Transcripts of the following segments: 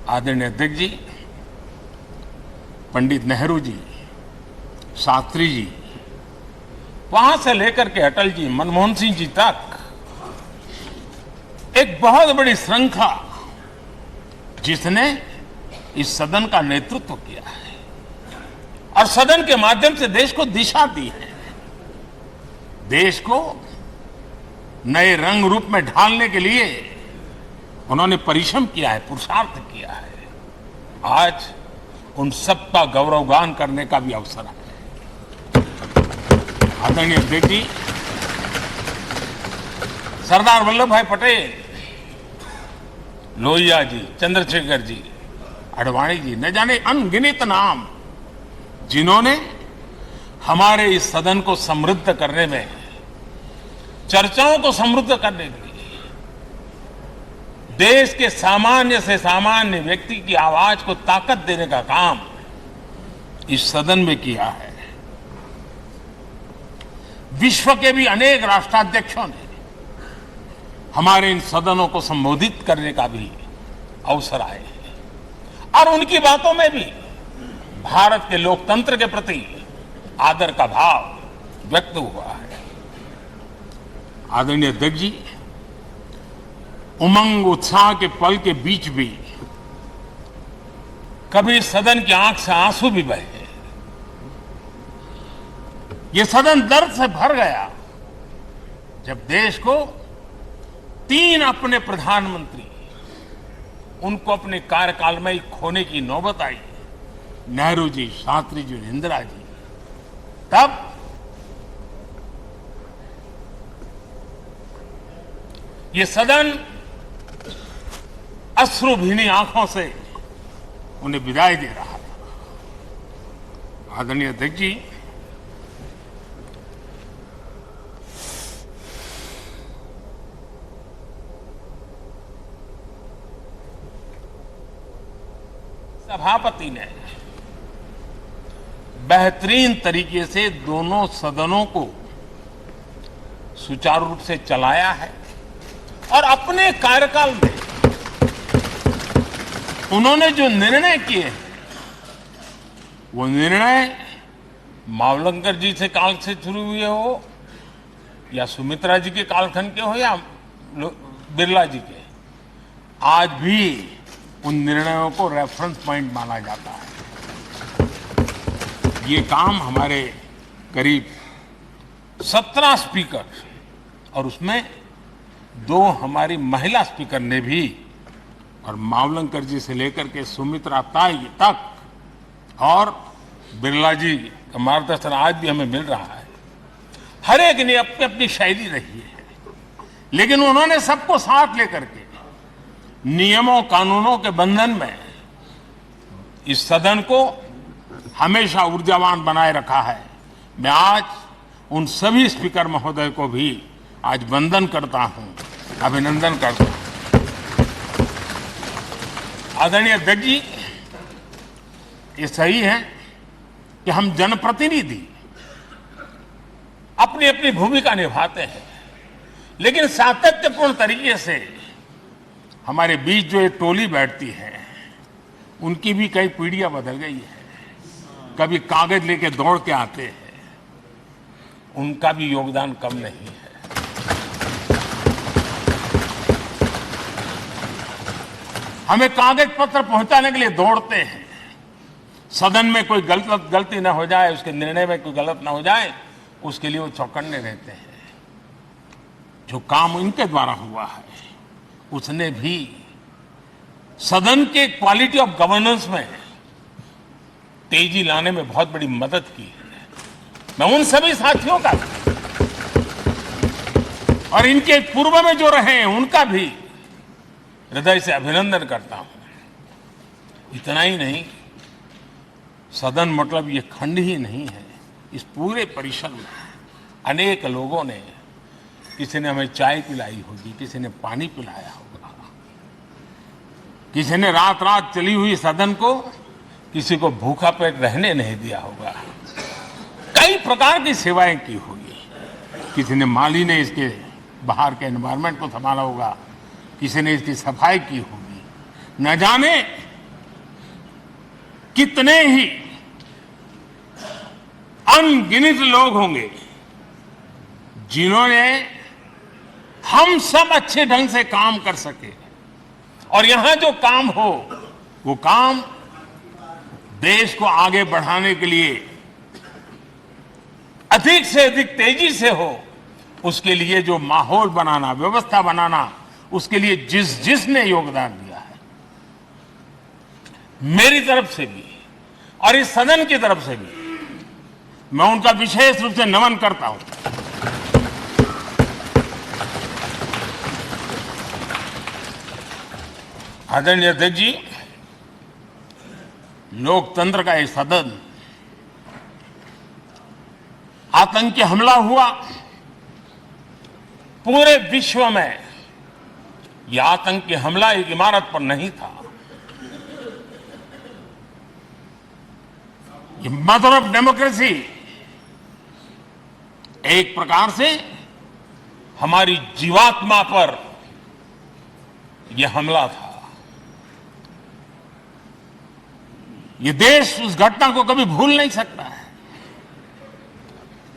आदरणीय अध्यक्ष जी, पंडित नेहरू जी, शास्त्री जी, वहां से लेकर के अटल जी, मनमोहन सिंह जी तक एक बहुत बड़ी श्रृंखला जिसने इस सदन का नेतृत्व किया है और सदन के माध्यम से देश को दिशा दी है, देश को नए रंग रूप में ढालने के लिए उन्होंने परिश्रम किया है, पुरुषार्थ किया है। आज उन सबका गौरवगान करने का भी अवसर है। आदरणीय अध्यक्ष जी, सरदार वल्लभ भाई पटेल, लोहिया जी, चंद्रशेखर जी, आडवाणी जी, न जाने अनगिनत नाम, जिन्होंने हमारे इस सदन को समृद्ध करने में, चर्चाओं को समृद्ध करने के लिए, देश के सामान्य से सामान्य व्यक्ति की आवाज को ताकत देने का काम इस सदन में किया है। विश्व के भी अनेक राष्ट्राध्यक्षों ने हमारे इन सदनों को संबोधित करने का भी अवसर आए हैं और उनकी बातों में भी भारत के लोकतंत्र के प्रति आदर का भाव व्यक्त हुआ है। आदरणीय अध्यक्ष जी, उमंग उत्साह के पल के बीच भी कभी सदन की आंख से आंसू भी बहे। ये सदन दर्द से भर गया जब देश को 3 अपने प्रधानमंत्री उनको अपने कार्यकाल में ही खोने की नौबत आई, नेहरू जी, शास्त्री जी, इंदिरा जी। तब ये सदन अश्रुभीनी आंखों से उन्हें विदाई दे रहा था। आदरणीय अध्यक्ष जी, सभापति ने बेहतरीन तरीके से दोनों सदनों को सुचारू रूप से चलाया है और अपने कार्यकाल में उन्होंने जो निर्णय किए वो निर्णय मावलंकर जी से काल से शुरू हुए हो या सुमित्रा जी के कालखंड के हो या बिरला जी के, आज भी उन निर्णयों को रेफरेंस पॉइंट माना जाता है। ये काम हमारे करीब 17 स्पीकर और उसमें 2 हमारी महिला स्पीकर ने भी, और मावलंकर जी से लेकर के सुमित्रा ताई तक और बिरला जी का मार्गदर्शन आज भी हमें मिल रहा है। हर एक ने अपनी अपनी शैली रही है, लेकिन उन्होंने सबको साथ लेकर के नियमों कानूनों के बंधन में इस सदन को हमेशा ऊर्जावान बनाए रखा है। मैं आज उन सभी स्पीकर महोदय को भी आज वंदन करता हूं, अभिनंदन करता हूं। आदरणीय अध्यक्ष जी, ये सही है कि हम जनप्रतिनिधि अपनी अपनी भूमिका निभाते हैं, लेकिन सातत्यपूर्ण तरीके से हमारे बीच जो एक टोली बैठती है उनकी भी कई पीढ़ियां बदल गई है। कभी कागज लेके दौड़ के आते हैं, उनका भी योगदान कम नहीं है। हमें कागज पत्र पहुंचाने के लिए दौड़ते हैं, सदन में कोई गलती ना हो जाए, उसके निर्णय में कोई गलत ना हो जाए, उसके लिए वो चौकन्ने रहते हैं। जो काम इनके द्वारा हुआ है उसने भी सदन के क्वालिटी ऑफ गवर्नेंस में तेजी लाने में बहुत बड़ी मदद की है। मैं उन सभी साथियों का और इनके पूर्व में जो रहे हैं उनका भी हृदय से अभिनंदन करता हूं। इतना ही नहीं, सदन मतलब ये खंड ही नहीं है, इस पूरे परिसर में अनेक लोगों ने, किसी ने हमें चाय पिलाई होगी, किसी ने पानी पिलाया होगा, किसी ने रात रात चली हुई सदन को किसी को भूखा पेट रहने नहीं दिया होगा। कई प्रकार की सेवाएं की होगी। किसी ने माली ने इसके बाहर के एनवायरनमेंट को संभाला होगा, किसी ने इसकी सफाई की होगी। न जाने कितने ही अनगिनत लोग होंगे जिन्होंने हम सब अच्छे ढंग से काम कर सके और यहां जो काम हो वो काम देश को आगे बढ़ाने के लिए अधिक से अधिक तेजी से हो, उसके लिए जो माहौल बनाना, व्यवस्था बनाना, उसके लिए जिसने योगदान दिया है, मेरी तरफ से भी और इस सदन की तरफ से भी मैं उनका विशेष रूप से नमन करता हूं। आदरणीय अध्यक्ष जी, लोकतंत्र का ये सदन आतंकी हमला हुआ, पूरे विश्व में यह आतंकी हमला एक इमारत पर नहीं था, ये मदर ऑफ डेमोक्रेसी एक प्रकार से हमारी जीवात्मा पर यह हमला था। ये देश उस घटना को कभी भूल नहीं सकता है,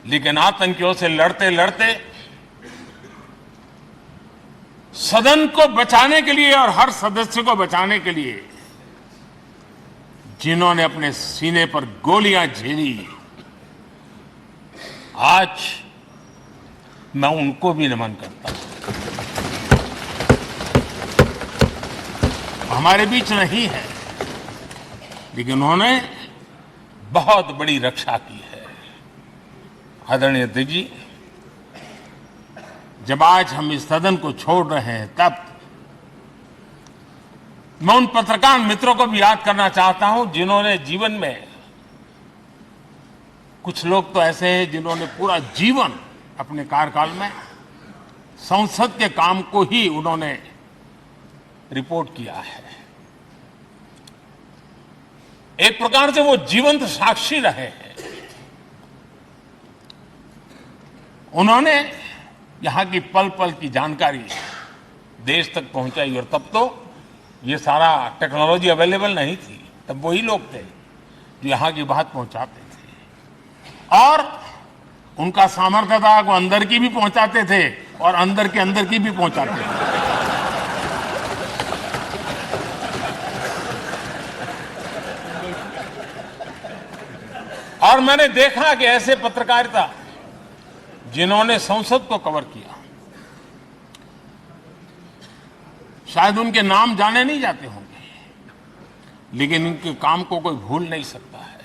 लेकिन आतंकियों से लड़ते लड़ते सदन को बचाने के लिए और हर सदस्य को बचाने के लिए जिन्होंने अपने सीने पर गोलियां झेली, आज मैं उनको भी नमन करता हूं। हमारे बीच नहीं है, लेकिन उन्होंने बहुत बड़ी रक्षा की है। आदरणीय अध्यक्ष जी, जब आज हम इस सदन को छोड़ रहे हैं, तब मैं उन पत्रकार मित्रों को भी याद करना चाहता हूं जिन्होंने जीवन में, कुछ लोग तो ऐसे हैं जिन्होंने पूरा जीवन अपने कार्यकाल में संसद के काम को ही उन्होंने रिपोर्ट किया है। एक प्रकार से वो जीवंत साक्षी रहे हैं। उन्होंने यहां की पल पल की जानकारी देश तक पहुंचाई, और तब तो ये सारा टेक्नोलॉजी अवेलेबल नहीं थी, तब वही लोग थे जो यहां की बात पहुंचाते थे, और उनका सामर्थ्य था वो अंदर की भी पहुंचाते थे और अंदर की भी पहुंचाते थे। और मैंने देखा कि ऐसे पत्रकारिता जिन्होंने संसद को कवर किया, शायद उनके नाम जाने नहीं जाते होंगे, लेकिन इनके काम को कोई भूल नहीं सकता है।